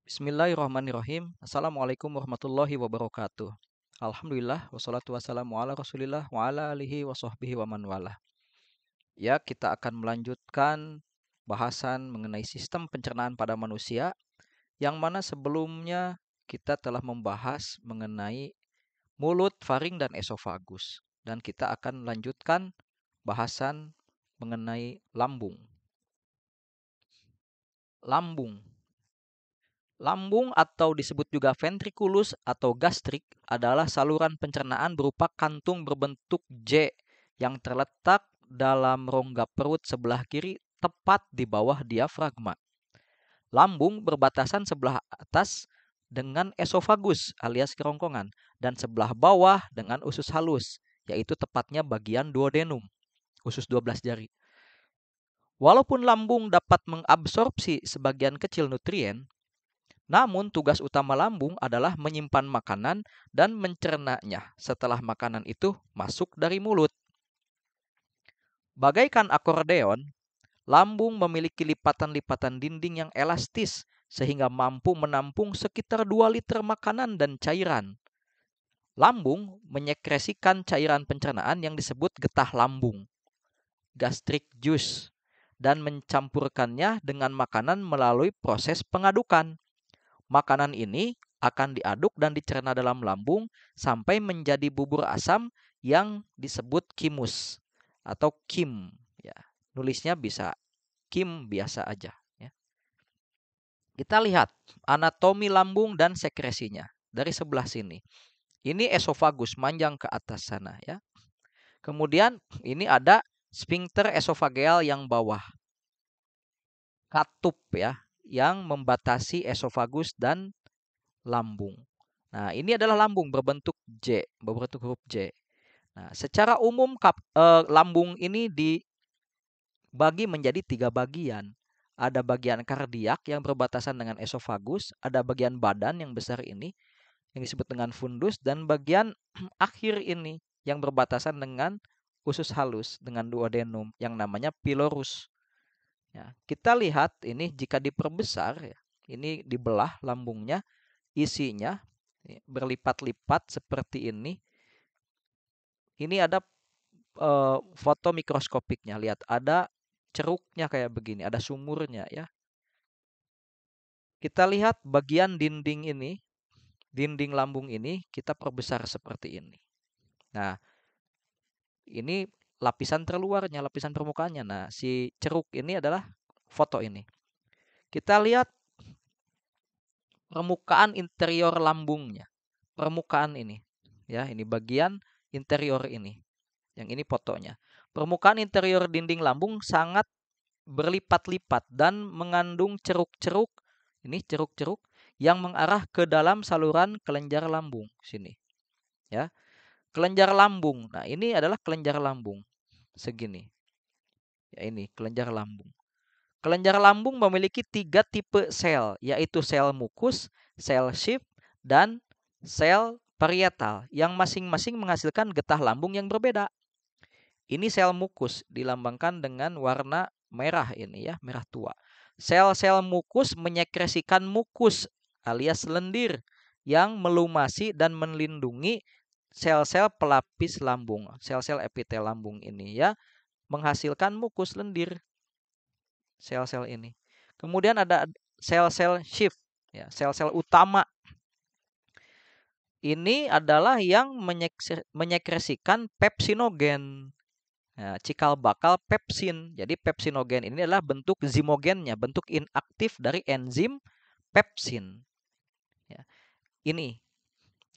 Bismillahirrahmanirrahim. Assalamualaikum warahmatullahi wabarakatuh. Alhamdulillah wassalatu wassalamu ala Rasulillah wa ala alihi wa sahbihi wa man wala. Ya, kita akan melanjutkan bahasan mengenai sistem pencernaan pada manusia yang mana sebelumnya kita telah membahas mengenai mulut, faring dan esofagus dan kita akan lanjutkan bahasan mengenai lambung. Lambung atau disebut juga ventriculus atau gastrik adalah saluran pencernaan berupa kantung berbentuk J yang terletak dalam rongga perut sebelah kiri tepat di bawah diafragma. Lambung berbatasan sebelah atas dengan esofagus alias kerongkongan dan sebelah bawah dengan usus halus, yaitu tepatnya bagian duodenum, usus 12 jari. Walaupun lambung dapat mengabsorpsi sebagian kecil nutrien, namun tugas utama lambung adalah menyimpan makanan dan mencernanya setelah makanan itu masuk dari mulut. Bagaikan akordeon, lambung memiliki lipatan-lipatan dinding yang elastis sehingga mampu menampung sekitar 2 liter makanan dan cairan. Lambung menyekresikan cairan pencernaan yang disebut getah lambung, gastric juice, dan mencampurkannya dengan makanan melalui proses pengadukan. Makanan ini akan diaduk dan dicerna dalam lambung sampai menjadi bubur asam yang disebut kimus atau kim. Ya, nulisnya bisa kim biasa aja. Ya. Kita lihat anatomi lambung dan sekresinya dari sebelah sini. Ini esofagus manjang ke atas sana ya. Kemudian ini ada sphincter esofageal yang bawah, katup ya, yang membatasi esofagus dan lambung. Nah, ini adalah lambung berbentuk J, berbentuk huruf J. Nah, secara umum lambung ini dibagi menjadi 3 bagian. Ada bagian kardiak yang berbatasan dengan esofagus, ada bagian badan yang besar ini yang disebut dengan fundus, dan bagian akhir ini yang berbatasan dengan usus halus dengan duodenum yang namanya pylorus. Ya, kita lihat ini jika diperbesar ya, ini dibelah lambungnya, isinya berlipat-lipat seperti ini. Ini ada foto mikroskopiknya. Lihat, ada ceruknya kayak begini, ada sumurnya ya. Kita lihat bagian dinding ini, dinding lambung ini kita perbesar seperti ini. Nah, ini lapisan terluarnya, lapisan permukaannya. Nah, si ceruk ini adalah foto ini. Kita lihat permukaan interior lambungnya. Permukaan ini. Ya, ini bagian interior ini. Yang ini fotonya. Permukaan interior dinding lambung sangat berlipat-lipat dan mengandung ceruk-ceruk. Ini ceruk-ceruk yang mengarah ke dalam saluran kelenjar lambung sini. Ya. Kelenjar lambung. Nah, ini adalah kelenjar lambung. Segini. Ya, ini kelenjar lambung. Kelenjar lambung memiliki 3 tipe sel, yaitu sel mukus, sel sheath, dan sel parietal yang masing-masing menghasilkan getah lambung yang berbeda. Ini sel mukus dilambangkan dengan warna merah ini ya, merah tua. Sel-sel mukus menyekresikan mukus alias lendir yang melumasi dan melindungi sel-sel pelapis lambung, sel-sel epitel lambung ini ya, menghasilkan mukus lendir. Sel-sel ini. Kemudian ada sel-sel sheath ya, sel-sel utama. Ini adalah yang menyekresikan pepsinogen. Nah, cikal bakal pepsin. Jadi pepsinogen ini adalah bentuk zimogennya, bentuk inaktif dari enzim pepsin. Ya. Ini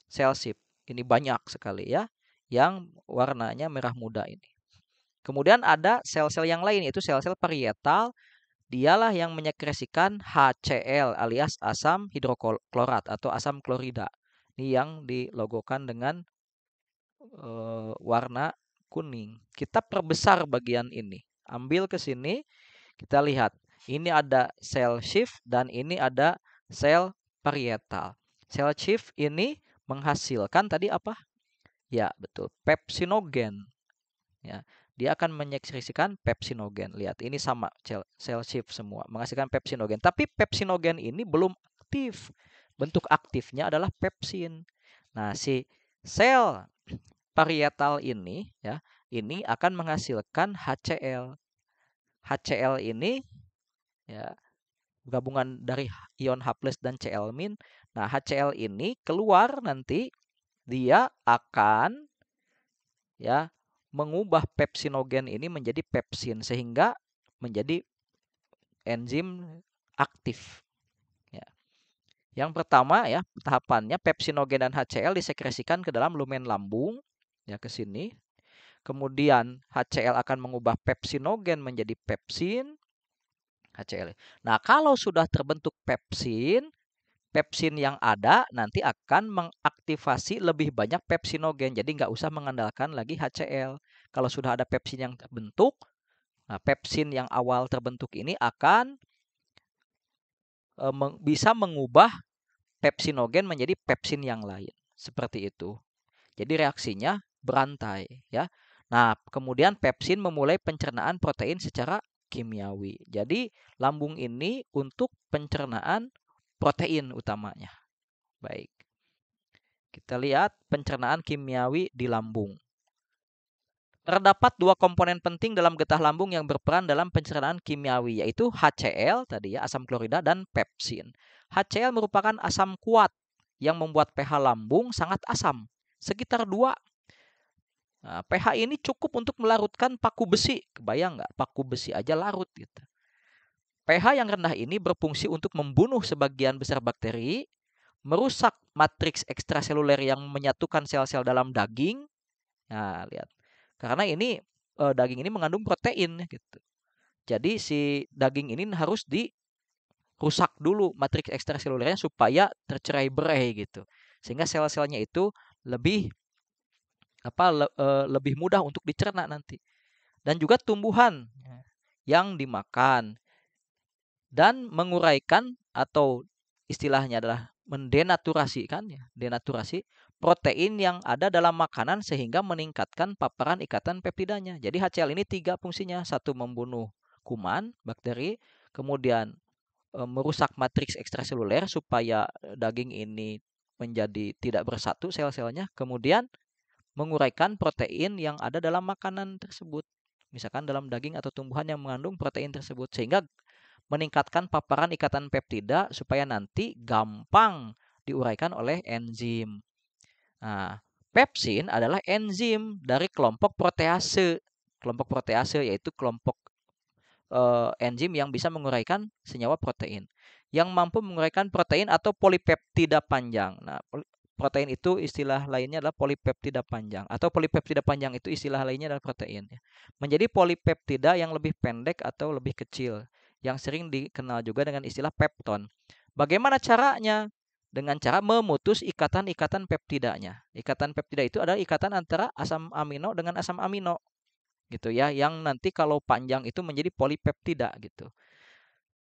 sel sheath. Ini banyak sekali ya, yang warnanya merah muda ini. Kemudian ada sel-sel yang lain, yaitu sel-sel parietal. Dialah yang menyekresikan HCl alias asam hidroklorat atau asam klorida. Ini yang dilogokan dengan warna kuning. Kita perbesar bagian ini. Ambil ke sini, kita lihat. Ini ada sel sheath dan ini ada sel parietal. Sel sheath ini menghasilkan tadi apa? Ya, betul. Pepsinogen. Ya, dia akan menyekresikan pepsinogen. Lihat, ini sama sel sheath semua, menghasilkan pepsinogen. Tapi pepsinogen ini belum aktif. Bentuk aktifnya adalah pepsin. Nah, si sel parietal ini ya, ini akan menghasilkan HCl. HCl ini ya gabungan dari ion H+ dan Cl-. Nah, HCl ini keluar nanti dia akan ya mengubah pepsinogen ini menjadi pepsin sehingga menjadi enzim aktif. Ya. Yang pertama ya, tahapannya pepsinogen dan HCl disekresikan ke dalam lumen lambung ya ke sini. Kemudian HCl akan mengubah pepsinogen menjadi pepsin HCl. Nah, kalau sudah terbentuk pepsin, pepsin yang ada nanti akan mengaktifasi lebih banyak pepsinogen. Jadi nggak usah mengandalkan lagi HCl. Kalau sudah ada pepsin yang terbentuk, nah pepsin yang awal terbentuk ini akan bisa mengubah pepsinogen menjadi pepsin yang lain. Seperti itu. Jadi reaksinya berantai ya. Nah, kemudian pepsin memulai pencernaan protein secara kimiawi. Jadi lambung ini untuk pencernaan protein utamanya. Baik. Kita lihat pencernaan kimiawi di lambung. Terdapat dua komponen penting dalam getah lambung yang berperan dalam pencernaan kimiawi, yaitu HCl tadi ya, asam klorida, dan pepsin. HCl merupakan asam kuat yang membuat pH lambung sangat asam, sekitar 2. Nah, pH ini cukup untuk melarutkan paku besi. Kebayang nggak? Paku besi aja larut gitu. pH yang rendah ini berfungsi untuk membunuh sebagian besar bakteri, merusak matriks ekstraseluler yang menyatukan sel-sel dalam daging. Nah, lihat. Karena ini daging ini mengandung protein gitu. Jadi si daging ini harus dirusak dulu matriks ekstraselulernya supaya tercerai-berai gitu. Sehingga sel-selnya itu lebih lebih mudah untuk dicerna nanti. Dan juga tumbuhan yang dimakan dan menguraikan atau istilahnya adalah mendenaturasi kan ya, denaturasi protein yang ada dalam makanan sehingga meningkatkan paparan ikatan peptidanya. Jadi HCl ini 3 fungsinya. 1, membunuh kuman, bakteri, kemudian merusak matriks ekstraseluler supaya daging ini menjadi tidak bersatu sel-selnya, kemudian menguraikan protein yang ada dalam makanan tersebut. Misalkan dalam daging atau tumbuhan yang mengandung protein tersebut, sehingga meningkatkan paparan ikatan peptida supaya nanti gampang diuraikan oleh enzim. Nah, pepsin adalah enzim dari kelompok protease. Kelompok protease yaitu kelompok enzim yang bisa menguraikan senyawa protein. Yang mampu menguraikan protein atau polipeptida panjang. Nah, protein itu istilah lainnya adalah polipeptida panjang. Atau polipeptida panjang itu istilah lainnya adalah protein. Menjadi polipeptida yang lebih pendek atau lebih kecil, yang sering dikenal juga dengan istilah pepton. Bagaimana caranya? Dengan cara memutus ikatan-ikatan peptidanya. Ikatan peptida itu adalah ikatan antara asam amino dengan asam amino. Gitu ya, yang nanti kalau panjang itu menjadi polipeptida gitu.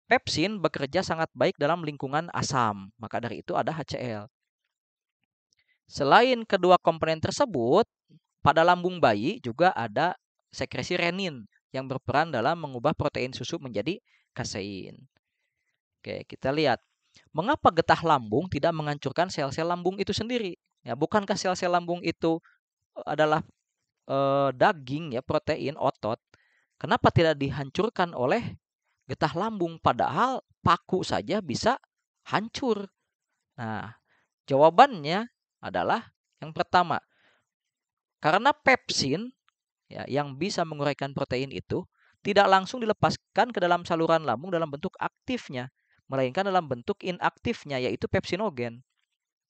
Pepsin bekerja sangat baik dalam lingkungan asam, maka dari itu ada HCl. Selain kedua komponen tersebut, pada lambung bayi juga ada sekresi renin yang berperan dalam mengubah protein susu menjadi kasein. Oke, kita lihat. Mengapa getah lambung tidak menghancurkan sel-sel lambung itu sendiri? Ya, bukankah sel-sel lambung itu adalah daging ya, protein, otot? Kenapa tidak dihancurkan oleh getah lambung? Padahal paku saja bisa hancur. Nah, jawabannya adalah yang pertama, karena pepsin ya, yang bisa menguraikan protein itu tidak langsung dilepaskan ke dalam saluran lambung dalam bentuk aktifnya, melainkan dalam bentuk inaktifnya, yaitu pepsinogen.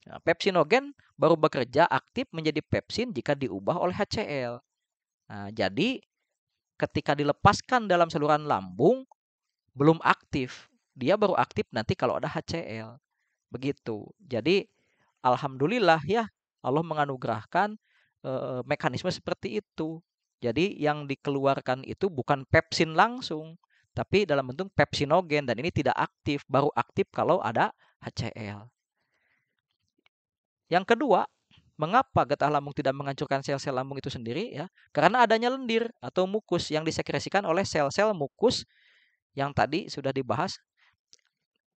Nah, pepsinogen baru bekerja aktif menjadi pepsin jika diubah oleh HCl. Nah, jadi ketika dilepaskan dalam saluran lambung belum aktif, dia baru aktif nanti kalau ada HCl. Begitu. Jadi alhamdulillah ya, Allah menganugerahkan mekanisme seperti itu. Jadi yang dikeluarkan itu bukan pepsin langsung, tapi dalam bentuk pepsinogen, dan ini tidak aktif, baru aktif kalau ada HCl. Yang kedua, mengapa getah lambung tidak menghancurkan sel-sel lambung itu sendiri ya? Karena adanya lendir atau mukus yang disekresikan oleh sel-sel mukus yang tadi sudah dibahas.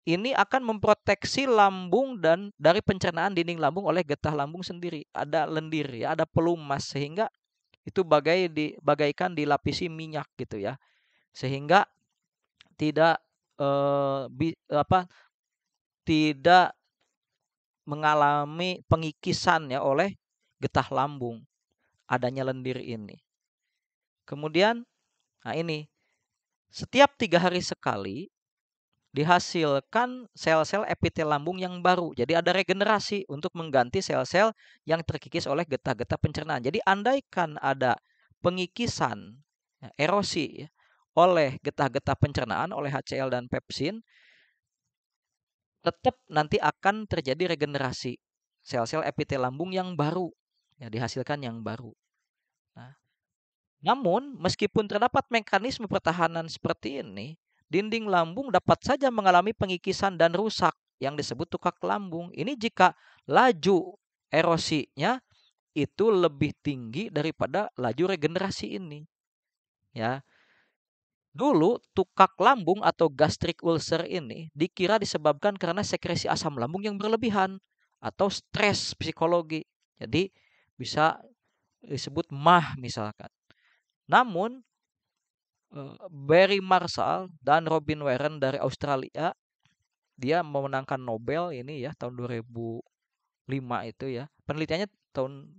ini akan memproteksi lambung dan dari pencernaan dinding lambung oleh getah lambung sendiri. Ada lendir ya, ada pelumas sehingga itu bagaikan dilapisi minyak gitu ya. Sehingga tidak tidak mengalami pengikisan ya oleh getah lambung adanya lendir ini. Kemudian nah ini setiap 3 hari sekali dihasilkan sel-sel epitel lambung yang baru. Jadi ada regenerasi untuk mengganti sel-sel yang terkikis oleh getah-getah pencernaan. Jadi andaikan ada pengikisan, ya, erosi ya, oleh getah-getah pencernaan, oleh HCl dan pepsin, tetap nanti akan terjadi regenerasi sel-sel epitel lambung yang baru, ya dihasilkan yang baru. Nah, namun meskipun terdapat mekanisme pertahanan seperti ini, dinding lambung dapat saja mengalami pengikisan dan rusak yang disebut tukak lambung. Ini jika laju erosinya itu lebih tinggi daripada laju regenerasi ini. Ya. Dulu tukak lambung atau gastric ulcer ini dikira disebabkan karena sekresi asam lambung yang berlebihan atau stres psikologi. Jadi bisa disebut MAH misalkan. Namun Barry Marshall dan Robin Warren dari Australia, dia memenangkan Nobel ini ya tahun 2005 itu ya. Penelitiannya tahun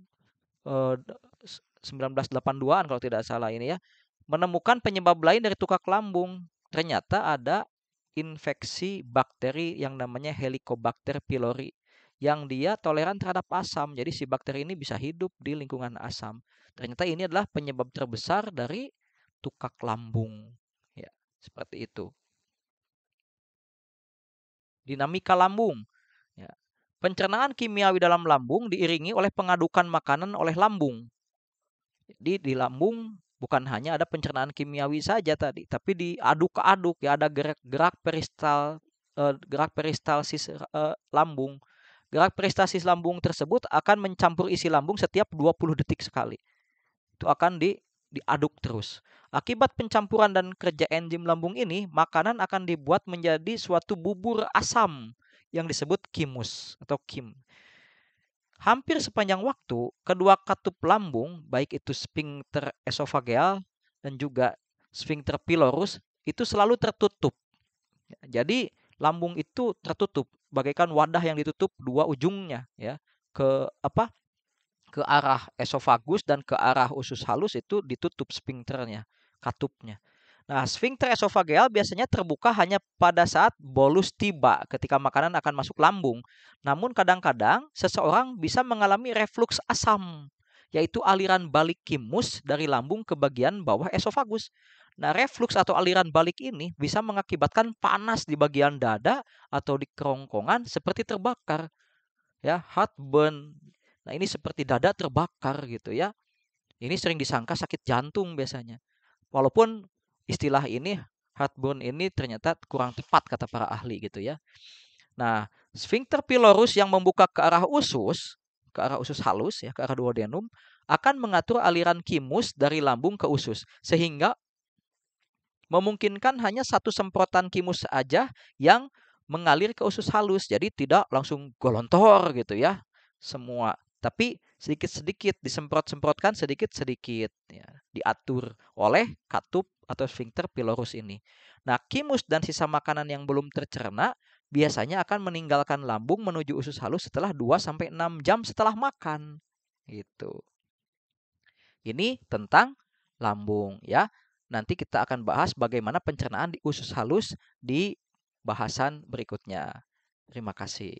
1982an kalau tidak salah ini ya. Menemukan penyebab lain dari tukak lambung. Ternyata ada infeksi bakteri yang namanya Helicobacter pylori yang dia toleran terhadap asam. Jadi si bakteri ini bisa hidup di lingkungan asam. Ternyata ini adalah penyebab terbesar dari tukak lambung. Ya, seperti itu. Dinamika lambung. Ya. Pencernaan kimiawi dalam lambung diiringi oleh pengadukan makanan oleh lambung. Jadi di lambung bukan hanya ada pencernaan kimiawi saja tadi, tapi diaduk-aduk ya, ada gerak peristalsis lambung. Gerak peristalsis lambung tersebut akan mencampur isi lambung setiap 20 detik sekali. Itu akan diaduk terus. Akibat pencampuran dan kerja enzim lambung ini, makanan akan dibuat menjadi suatu bubur asam yang disebut chymus atau kim. Hampir sepanjang waktu, kedua katup lambung, baik itu sphincter esofageal dan juga sphincter pylorus, itu selalu tertutup. Jadi lambung itu tertutup, bagaikan wadah yang ditutup dua ujungnya ya. Ke arah esofagus dan ke arah usus halus itu ditutup sphincternya, katupnya. Nah, sphincter esofageal biasanya terbuka hanya pada saat bolus tiba ketika makanan akan masuk lambung. Namun kadang-kadang seseorang bisa mengalami refluks asam, yaitu aliran balik chymus dari lambung ke bagian bawah esofagus. Nah, refluks atau aliran balik ini bisa mengakibatkan panas di bagian dada atau di kerongkongan seperti terbakar. Ya, heartburn. Nah, ini seperti dada terbakar gitu ya. Ini sering disangka sakit jantung biasanya. Walaupun istilah ini heartburn ini ternyata kurang tepat kata para ahli gitu ya. Nah, sphincter pylorus yang membuka ke arah usus halus ya, ke arah duodenum akan mengatur aliran chymus dari lambung ke usus sehingga memungkinkan hanya satu semprotan chymus saja yang mengalir ke usus halus. Jadi tidak langsung golontor gitu ya semua, tapi sedikit-sedikit disemprot-semprotkan sedikit-sedikit ya, diatur oleh katup atau sphincter pylorus ini. Nah, chymus dan sisa makanan yang belum tercerna biasanya akan meninggalkan lambung menuju usus halus setelah 2-6 jam setelah makan. Gitu. Ini tentang lambung ya. Nanti kita akan bahas bagaimana pencernaan di usus halus di bahasan berikutnya. Terima kasih.